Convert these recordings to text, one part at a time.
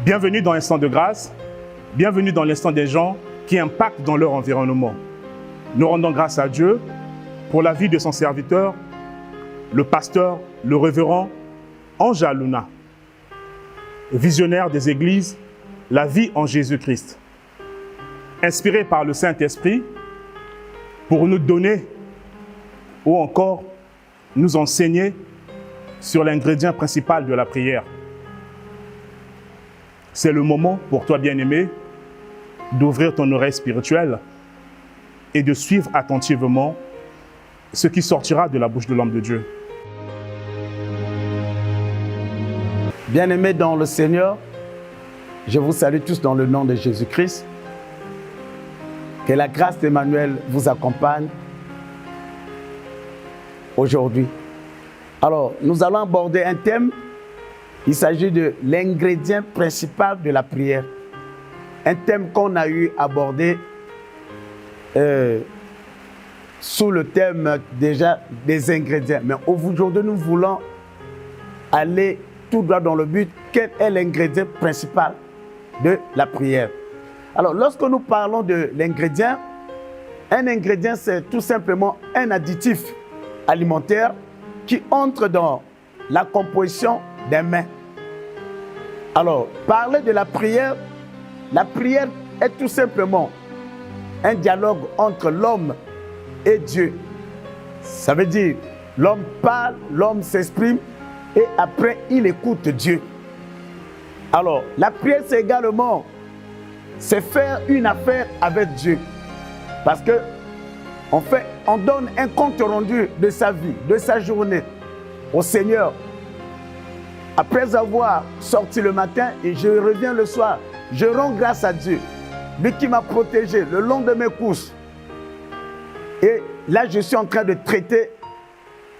Bienvenue dans l'instant de grâce, bienvenue dans l'instant des gens qui impactent dans leur environnement. Nous rendons grâce à Dieu pour la vie de son serviteur, le pasteur, le révérend Ange Aluna, visionnaire des églises, la vie en Jésus-Christ, inspiré par le Saint-Esprit pour nous donner ou encore nous enseigner sur l'ingrédient principal de la prière. C'est le moment pour toi, bien-aimé, d'ouvrir ton oreille spirituelle et de suivre attentivement ce qui sortira de la bouche de l'homme de Dieu. Bien-aimés dans le Seigneur, je vous salue tous dans le nom de Jésus-Christ. Que la grâce d'Emmanuel vous accompagne aujourd'hui. Alors, nous allons aborder un thème. Il s'agit de l'ingrédient principal de la prière. Un thème qu'on a eu abordé sous le thème déjà des ingrédients. Mais aujourd'hui, nous voulons aller tout droit dans le but. Quel est l'ingrédient principal de la prière? Alors, lorsque nous parlons de l'ingrédient, un ingrédient, c'est tout simplement un additif alimentaire qui entre dans la composition d'un mets. Alors, parler de la prière est tout simplement un dialogue entre l'homme et Dieu. Ça veut dire, l'homme parle, l'homme s'exprime et après, il écoute Dieu. Alors, la prière, c'est également, c'est faire une affaire avec Dieu. Parce que on donne un compte rendu de sa vie, de sa journée au Seigneur. Après avoir sorti le matin et je reviens le soir, je rends grâce à Dieu, lui qui m'a protégé le long de mes courses. Et là, je suis en train de traiter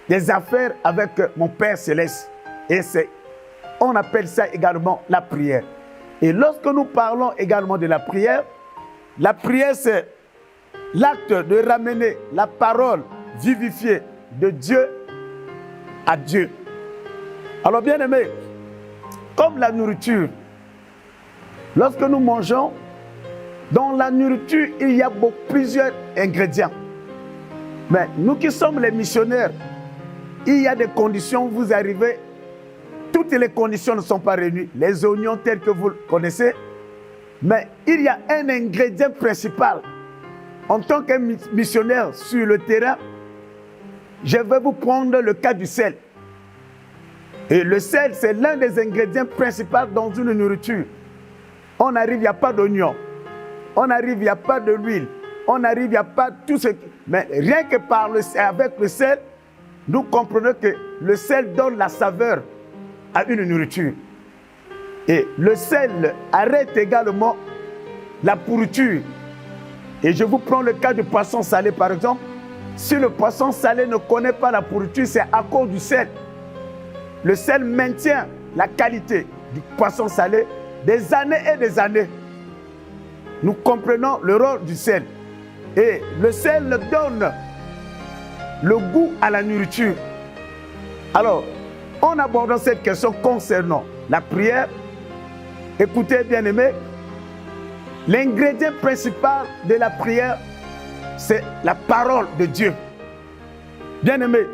des affaires avec mon Père Céleste. Et on appelle ça également la prière. Et lorsque nous parlons également de la prière, c'est l'acte de ramener la parole vivifiée de Dieu à Dieu. Alors bien aimé, comme la nourriture, lorsque nous mangeons, dans la nourriture, il y a plusieurs ingrédients. Mais nous qui sommes les missionnaires, il y a des conditions, vous arrivez, toutes les conditions ne sont pas réunies. Les oignons tels que vous le connaissez, mais il y a un ingrédient principal. En tant que missionnaire sur le terrain, je vais vous prendre le cas du sel. Et le sel, c'est l'un des ingrédients principaux dans une nourriture. On arrive, il n'y a pas d'oignon. On arrive, il n'y a pas de l'huile. On arrive, il n'y a pas tout ce qui... Mais rien que avec le sel, nous comprenons que le sel donne la saveur à une nourriture. Et le sel arrête également la pourriture. Et je vous prends le cas du poisson salé, par exemple. Si le poisson salé ne connaît pas la pourriture, c'est à cause du sel. Le sel maintient la qualité du poisson salé des années et des années. Nous comprenons le rôle du sel. Et le sel donne le goût à la nourriture. Alors, en abordant cette question concernant la prière, écoutez bien aimés, l'ingrédient principal de la prière, c'est la parole de Dieu. Bien aimé,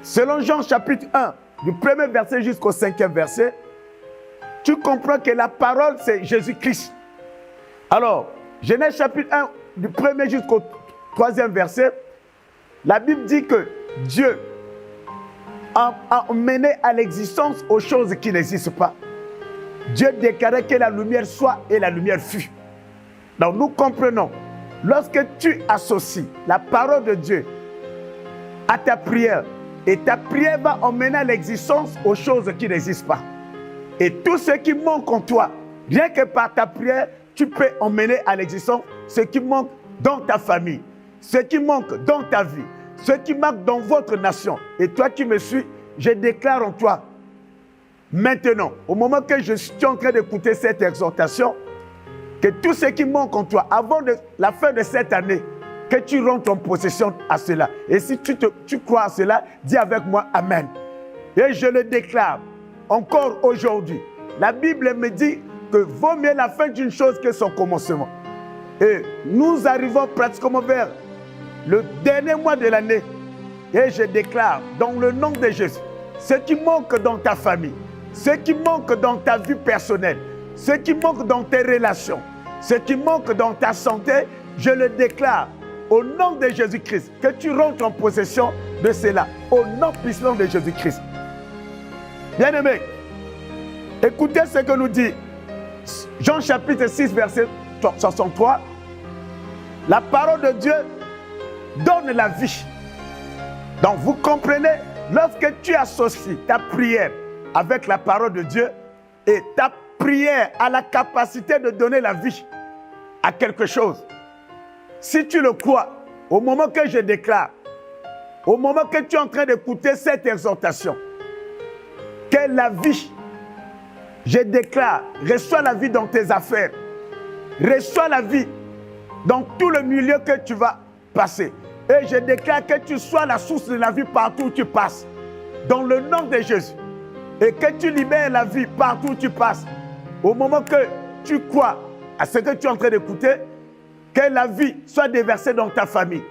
selon Jean chapitre 1, du premier verset jusqu'au 5e verset, tu comprends que la parole, c'est Jésus-Christ. Alors, Genèse chapitre 1, du premier jusqu'au 3e verset, la Bible dit que Dieu a mené à l'existence aux choses qui n'existent pas. Dieu déclarait que la lumière soit et la lumière fut. Donc nous comprenons, lorsque tu associes la parole de Dieu à ta prière, et ta prière va emmener à l'existence aux choses qui n'existent pas. Et tout ce qui manque en toi, rien que par ta prière, tu peux emmener à l'existence ce qui manque dans ta famille, ce qui manque dans ta vie, ce qui manque dans votre nation. Et toi qui me suis, je déclare en toi, maintenant, au moment que je suis en train d'écouter cette exhortation, que tout ce qui manque en toi, avant la fin de cette année, que tu rentres en possession à cela. Et si tu crois à cela, dis avec moi Amen. Et je le déclare encore aujourd'hui. La Bible me dit que vaut mieux la fin d'une chose que son commencement. Et nous arrivons pratiquement vers le dernier mois de l'année. Et je déclare, dans le nom de Jésus, ce qui manque dans ta famille, ce qui manque dans ta vie personnelle, ce qui manque dans tes relations, ce qui manque dans ta santé, je le déclare au nom de Jésus-Christ, que tu rentres en possession de cela, au nom puissant de Jésus-Christ. Bien-aimés, écoutez ce que nous dit Jean chapitre 6, verset 63. La parole de Dieu donne la vie. Donc vous comprenez, lorsque tu associes ta prière avec la parole de Dieu et ta prière a la capacité de donner la vie à quelque chose, si tu le crois, au moment que je déclare, au moment que tu es en train d'écouter cette exhortation, que la vie, je déclare, reçois la vie dans tes affaires, reçois la vie dans tout le milieu que tu vas passer. Et je déclare que tu sois la source de la vie partout où tu passes, dans le nom de Jésus. Et que tu libères la vie partout où tu passes. Au moment que tu crois à ce que tu es en train d'écouter, que la vie soit déversée dans ta famille.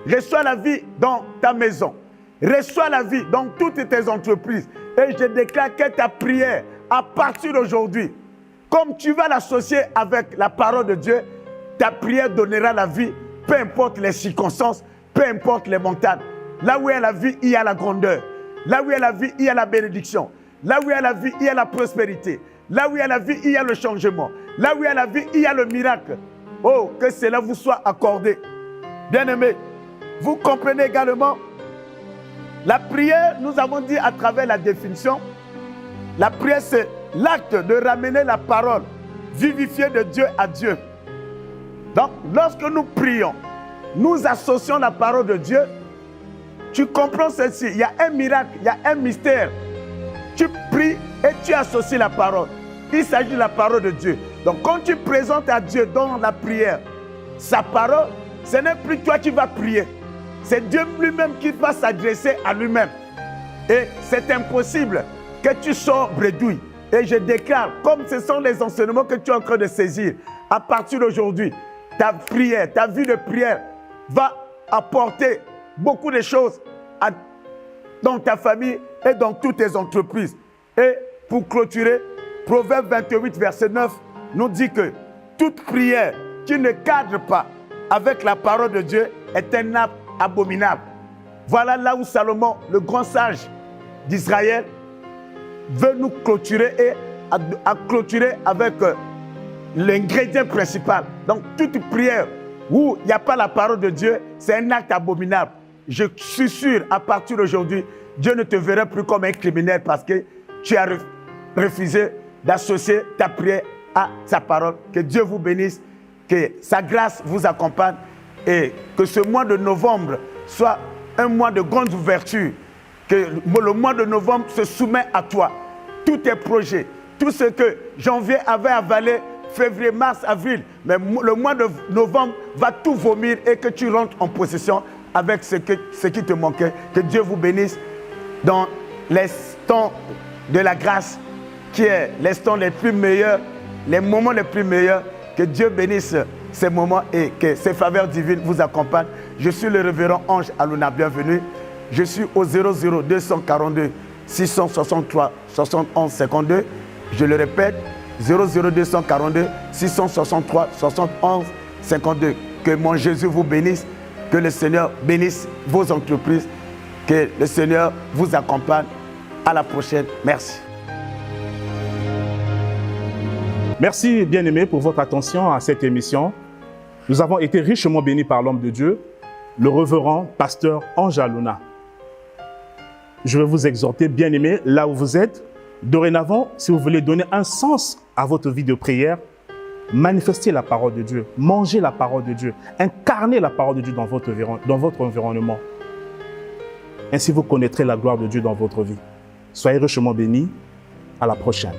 Reçois la vie dans ta maison. Reçois la vie dans toutes tes entreprises. Et je déclare que ta prière, à partir d'aujourd'hui, comme tu vas l'associer avec la parole de Dieu, ta prière donnera la vie, peu importe les circonstances, peu importe les montagnes. Là où il y a la vie, il y a la grandeur. Là où il y a la vie, il y a la bénédiction. Là où il y a la vie, il y a la prospérité. Là où il y a la vie, il y a le changement. Là où il y a la vie, il y a le miracle. Oh, que cela vous soit accordé. Bien-aimés, vous comprenez également, la prière, nous avons dit à travers la définition, la prière c'est l'acte de ramener la parole vivifiée de Dieu à Dieu. Donc, lorsque nous prions, nous associons la parole de Dieu, tu comprends ceci, il y a un miracle, il y a un mystère. Tu pries et tu associes la parole. Il s'agit de la parole de Dieu. Donc quand tu présentes à Dieu dans la prière sa parole, ce n'est plus toi qui vas prier. C'est Dieu lui-même qui va s'adresser à lui-même. Et c'est impossible que tu sors bredouille. Et je déclare, comme ce sont les enseignements que tu es en train de saisir, à partir d'aujourd'hui, ta prière, ta vie de prière va apporter beaucoup de choses dans ta famille et dans toutes tes entreprises. Et pour clôturer, Proverbe 28, verset 9, nous dit que toute prière qui ne cadre pas avec la parole de Dieu est un acte abominable. Voilà là où Salomon, le grand sage d'Israël, veut nous clôturer et à clôturer avec l'ingrédient principal. Donc toute prière où il n'y a pas la parole de Dieu, c'est un acte abominable. Je suis sûr, à partir d'aujourd'hui, Dieu ne te verra plus comme un criminel parce que tu as refusé d'associer ta prière à sa parole. Que Dieu vous bénisse, que sa grâce vous accompagne et que ce mois de novembre soit un mois de grande ouverture. Que le mois de novembre se soumet à toi. Tous tes projets, tout ce que janvier avait avalé, février, mars, avril, mais le mois de novembre va tout vomir et que tu rentres en possession avec ce qui te manquait. Que Dieu vous bénisse dans l'instant de la grâce qui est l'instant les plus meilleurs, les moments les plus meilleurs. Que Dieu bénisse ces moments et que ses faveurs divines vous accompagnent. Je suis le révérend Ange Aluna, bienvenue. Je suis au 00 242 663 71 52. Je le répète, 00 242 663 71 52. Que mon Jésus vous bénisse, que le Seigneur bénisse vos entreprises, que le Seigneur vous accompagne. À la prochaine. Merci. Merci, bien-aimés, pour votre attention à cette émission. Nous avons été richement bénis par l'homme de Dieu, le révérend pasteur Ange Aluna. Je vais vous exhorter, bien-aimés, là où vous êtes, dorénavant, si vous voulez donner un sens à votre vie de prière, manifestez la parole de Dieu, mangez la parole de Dieu, incarnez la parole de Dieu dans votre environnement. Ainsi, vous connaîtrez la gloire de Dieu dans votre vie. Soyez richement bénis. À la prochaine.